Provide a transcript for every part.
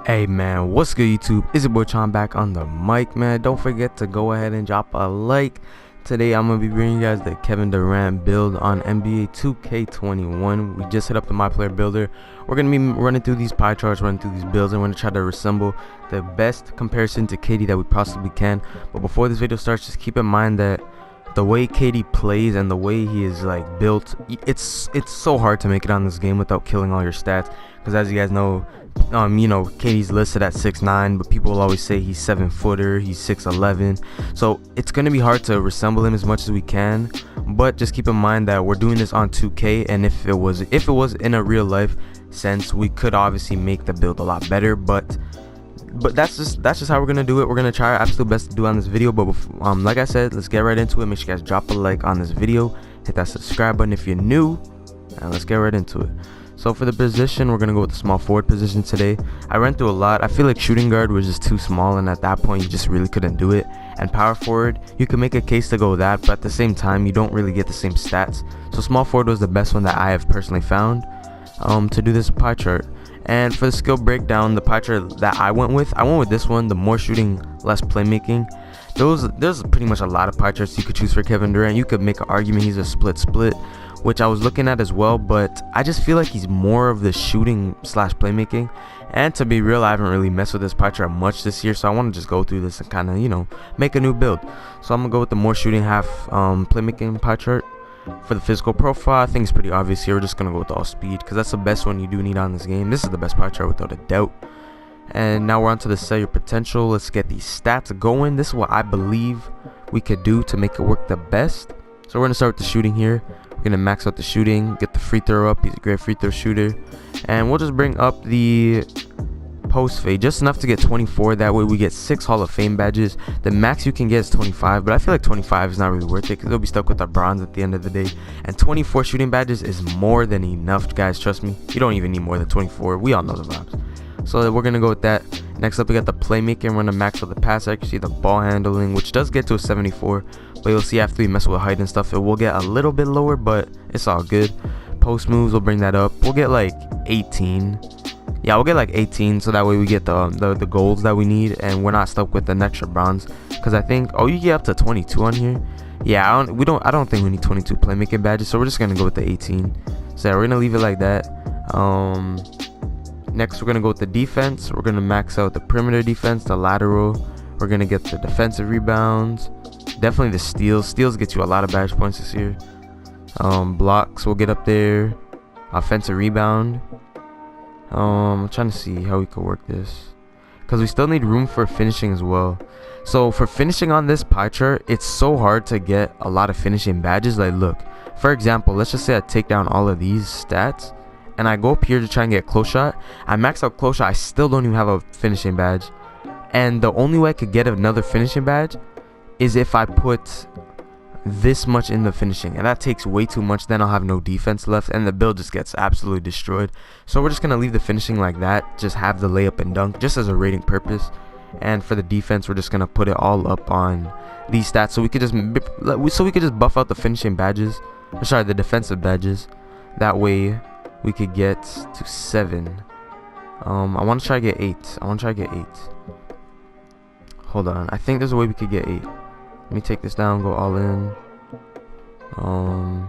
Hey man, what's good YouTube? It's your boy Chon back on the mic, man. Don't forget to go ahead and drop a like. Today I'm going to be bringing you guys the Kevin Durant build on NBA 2K21. We just hit up the My Player Builder. We're going to be running through these pie charts, running through these builds, and we're going to try to resemble the best comparison to KD that we possibly can. But before this video starts, just keep in mind that the way KD plays and the way he is like built, it's so hard to make it on this game without killing all your stats, because as you guys know, KD's listed at 6'9", but people will always say he's 7-footer, he's 6'11", so it's gonna be hard to resemble him as much as we can. But just keep in mind that we're doing this on 2K, and if it was in a real life sense, we could obviously make the build a lot better. But that's just how we're gonna do it. We're gonna try our absolute best to do on this video. But like I said, let's get right into it. Make sure you guys drop a like on this video, hit that subscribe button if you're new, and let's get right into it. So for the position, we're going to go with the small forward position today. I ran through a lot. I feel like shooting guard was just too small, and at that point you just really couldn't do it. And power forward, you can make a case to go that, but at the same time you don't really get the same stats. So small forward was the best one that I have personally found to do this pie chart. And for the skill breakdown, the pie chart that I went with this one, the more shooting, less playmaking. There's pretty much a lot of pie charts you could choose for Kevin Durant. You could make an argument he's a split, which I was looking at as well, but I just feel like he's more of the shooting slash playmaking. And to be real, I haven't really messed with this pie chart much this year, so I want to just go through this and kind of, make a new build. So I'm gonna go with the more shooting, half playmaking pie chart. For the physical profile, I think it's pretty obvious here. We're just gonna go with all speed, because that's the best one you do need on this game. This is the best pie chart without a doubt. And now we're on to the sell your potential. Let's get these stats going. This is what I believe we could do to make it work the best. So we're gonna start with the shooting here. We're gonna max out the shooting, get the free throw up. He's a great free throw shooter, and we'll just bring up the post fade just enough to get 24. That way we get 6 Hall of Fame badges. The max you can get is 25, but I feel like 25 is not really worth it, because they'll be stuck with our bronze at the end of the day. And 24 shooting badges is more than enough, guys. Trust me, you don't even need more than 24. We all know the vibes. So we're gonna go with that. Next up, we got the playmaking. We're gonna max out the pass accuracy, the ball handling, which does get to a 74, but you'll see after we mess with height and stuff, it will get a little bit lower, but it's all good. Post moves, we'll bring that up. We'll get like 18. Yeah, we'll get like 18, so that way we get the goals that we need, and we're not stuck with an extra bronze. Because I think, you get up to 22 on here. Yeah, I don't think we need 22 playmaking badges, so we're just gonna go with the 18. So yeah, we're gonna leave it like that. Next, we're gonna go with the defense. We're gonna max out the perimeter defense, the lateral. We're gonna get the defensive rebounds. Definitely the steals. Steals get you a lot of badge points this year. Blocks will get up there. Offensive rebound. I'm trying to see how we could work this, because we still need room for finishing as well. So for finishing on this pie chart, it's so hard to get a lot of finishing badges. Like, look, for example, let's just say I take down all of these stats and I go up here to try and get close shot. I max out close shot, I still don't even have a finishing badge. And the only way I could get another finishing badge is if I put this much in the finishing, and that takes way too much. Then I'll have no defense left, and the build just gets absolutely destroyed. So we're just gonna leave the finishing like that, just have the layup and dunk just as a rating purpose. And for the defense, we're just gonna put it all up on these stats, so we could just buff out the finishing badges, sorry, the defensive badges. That way we could get to 7. I want to try to get 8. Hold on, I think there's a way we could get 8. Let me take this down, go all in. I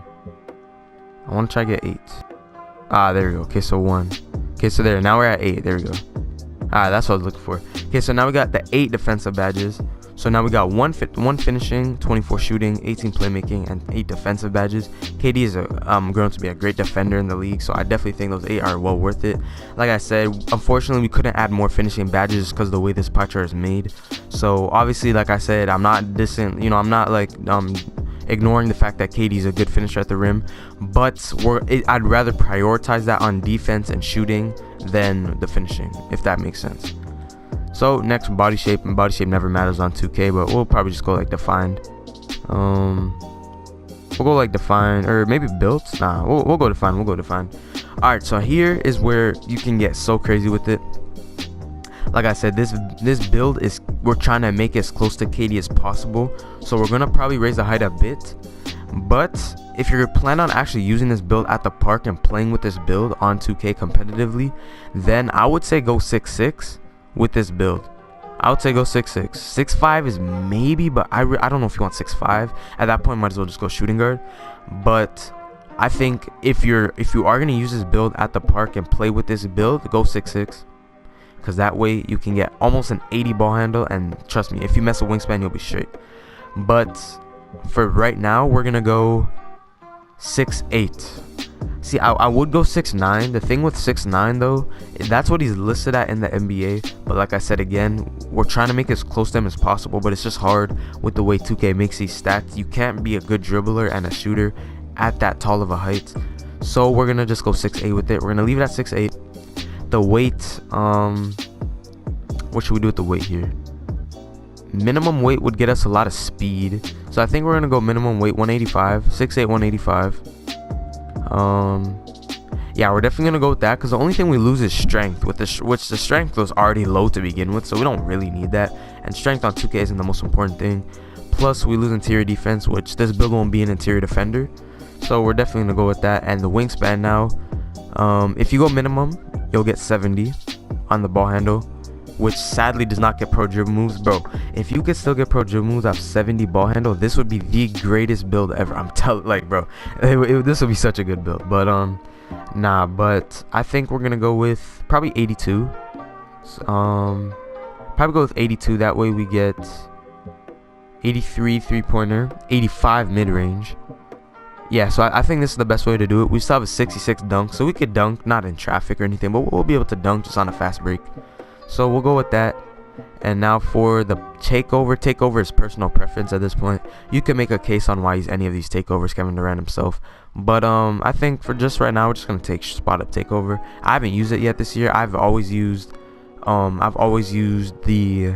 want to try to get 8. There we go. Okay, so 1. Okay, so there, now we're at 8. There we go. That's what I was looking for. Okay, so now we got the 8 defensive badges. So now we got 1 finishing, 24 shooting, 18 playmaking, and 8 defensive badges. KD is grown to be a great defender in the league, so I definitely think those 8 are well worth it. Like I said, unfortunately we couldn't add more finishing badges because of the way this pie chart is made. So obviously, like I said, I'm not dissing, I'm not like ignoring the fact that KD is a good finisher at the rim, but I'd rather prioritize that on defense and shooting than the finishing, if that makes sense. So next, body shape, and body shape never matters on 2K, but we'll probably just go like defined. We'll go like defined, or maybe built. Nah, we'll go defined. All right, so here is where you can get so crazy with it. Like I said, this build is, we're trying to make it as close to KD as possible, so we're gonna probably raise the height a bit. But if you're planning on actually using this build at the park and playing with this build on 2K competitively, then I would say go 6'6". with this build. I would say go 6'6". 6'5" is maybe, but I don't know if you want 6'5". At that point, might as well just go shooting guard. But I think if you are gonna use this build at the park and play with this build, go 6'6", because that way you can get almost an 80 ball handle. And trust me, if you mess with wingspan, you'll be straight. But for right now, we're gonna go 6'8". See, I would go 6'9". The thing with 6'9" though, that's what he's listed at in the NBA. But like I said again, we're trying to make it as close to him as possible. But it's just hard with the way 2K makes these stats. You can't be a good dribbler and a shooter at that tall of a height. So we're gonna just go 6'8" with it. We're gonna leave it at 6'8". The weight, what should we do with the weight here? Minimum weight would get us a lot of speed. So I think we're gonna go minimum weight 185. 6'8", 185. Yeah, we're definitely gonna go with that, because the only thing we lose is strength, with which the strength was already low to begin with, so we don't really need that. And strength on 2K isn't the most important thing. Plus we lose interior defense, which this build won't be an interior defender, so we're definitely gonna go with that. And the wingspan now, if you go minimum, you'll get 70 on the ball handle, which sadly does not get pro dribble moves. Bro, if you could still get pro dribble moves off 70 ball handle, this would be the greatest build ever. I'm telling, like, bro, this would be such a good build. But nah, but I think we're gonna go with probably 82. Probably go with 82. That way we get 83 3-pointer, 85 mid-range. Yeah, so I think this is the best way to do it. We still have a 66 dunk, so we could dunk, not in traffic or anything, but we'll be able to dunk just on a fast break. So we'll go with that. And now for the takeover is personal preference at this point. You can make a case on why he's any of these takeovers, Kevin Durant himself. But I think for just right now, we're just gonna take spot up takeover. I haven't used it yet this year. I've always used the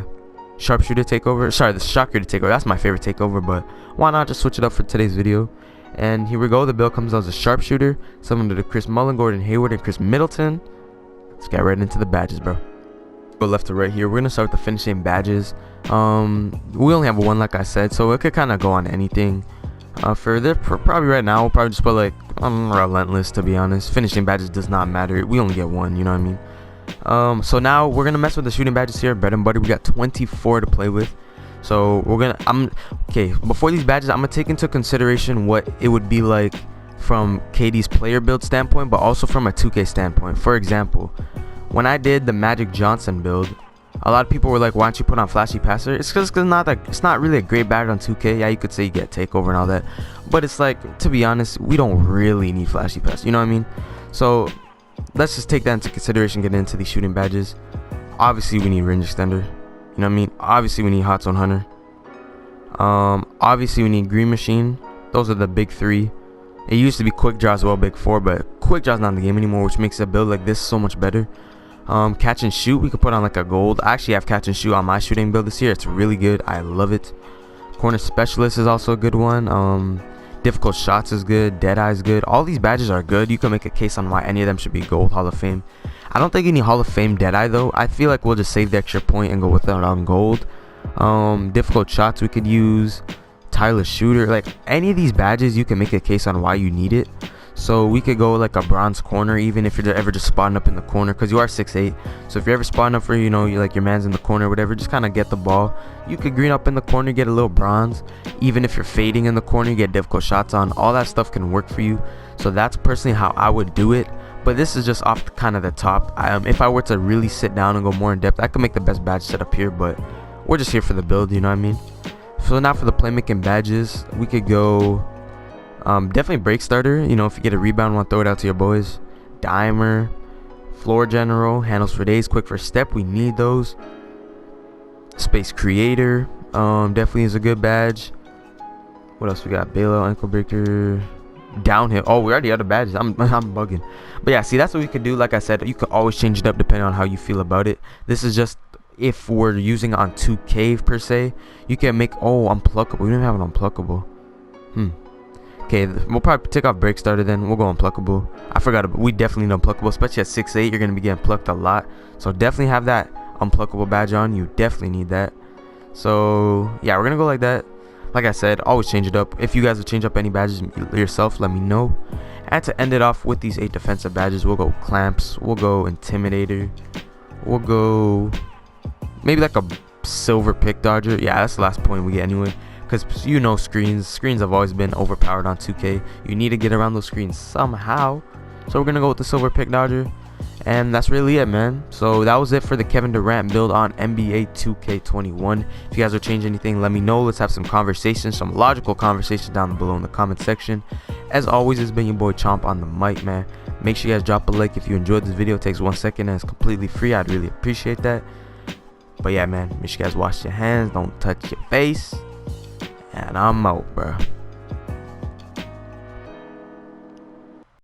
sharpshooter takeover. Sorry, the shot creator takeover. That's my favorite takeover, but why not just switch it up for today's video? And here we go. The build comes out as a sharpshooter, similar to Chris Mullin, Gordon Hayward, and Chris Middleton. Let's get right into the badges, bro. Go left to right here. We're gonna start with the finishing badges. We only have one, like I said, so it could kind of go on anything. For probably right now, we'll probably just put like relentless, to be honest. Finishing badges does not matter. We only get one, you know what I mean? So now we're gonna mess with the shooting badges here, bread and butter. We got 24 to play with. So we're gonna okay, before these badges, I'm gonna take into consideration what it would be like from KD's player build standpoint, but also from a 2K standpoint. For example, when I did the Magic Johnson build, a lot of people were like, why don't you put on flashy passer? It's because it's not really a great badge on 2K. Yeah, you could say you get takeover and all that, but it's like, to be honest, we don't really need flashy passer, you know what I mean? So let's just take that into consideration, get into these shooting badges. Obviously we need range extender, you know what I mean? Obviously we need hot zone hunter. Obviously we need green machine. Those are the big three. It used to be quick draw as well, big four, but quick draw's not in the game anymore, which makes a build like this so much better. Catch and shoot, we could put on like a gold. I actually have catch and shoot on my shooting build this year. It's really good. I love it. Corner specialist is also a good one. Difficult shots is good. Deadeye is good. All these badges are good. You can make a case on why any of them should be gold Hall of Fame. I don't think any Hall of Fame Deadeye though. I feel like we'll just save the extra point and go with it on gold. Difficult shots we could use. Tireless shooter, like any of these badges you can make a case on why you need it. So we could go like a bronze corner, even if you're ever just spotting up in the corner, because you are 6'8". So if you're ever spotting up for, you know, like your man's in the corner or whatever, just kind of get the ball. You could green up in the corner, get a little bronze. Even if you're fading in the corner, you get difficult shots on. All that stuff can work for you. So that's personally how I would do it. But this is just off kind of the top. If I were to really sit down and go more in depth, I could make the best badge set up here, but we're just here for the build, you know what I mean? So now for the playmaking badges, we could go definitely break starter. You know, if you get a rebound, want to throw it out to your boys. Dimer, floor general, handles for days, quick first step. We need those. Space creator, definitely is a good badge. What else we got? Bailout, ankle breaker, downhill. Oh, we already have the badges. I'm bugging. But yeah, see, that's what we could do. Like I said, you could always change it up depending on how you feel about it. This is just if we're using it on 2K per se. You can make unpluckable. We don't have an unpluckable. Okay, we'll probably take off break starter, then we'll go unpluckable. I forgot about, we definitely need unpluckable, especially at 6'8". You're gonna be getting plucked a lot, so definitely have that unpluckable badge on. You definitely need that. So yeah, we're gonna go like that. Like I said, always change it up. If you guys would change up any badges yourself, let me know. And to end it off with these 8 defensive badges, we'll go clamps, we'll go intimidator, we'll go maybe like a silver pick dodger. Yeah, that's the last point we get anyway, because you know screens have always been overpowered on 2K. You need to get around those screens somehow, so we're gonna go with the silver pick dodger. And that's really it, man. So that was it for the Kevin Durant build on NBA 2K21. If you guys are changing anything, let me know. Let's have some conversations, some logical conversations down below in the comment section. As always, it's been your boy Chomp on the mic, man. Make sure you guys drop a like if you enjoyed this video. It takes 1 second and it's completely free. I'd really appreciate that. But yeah, man, make sure you guys wash your hands, don't touch your face, and I'm out, bro.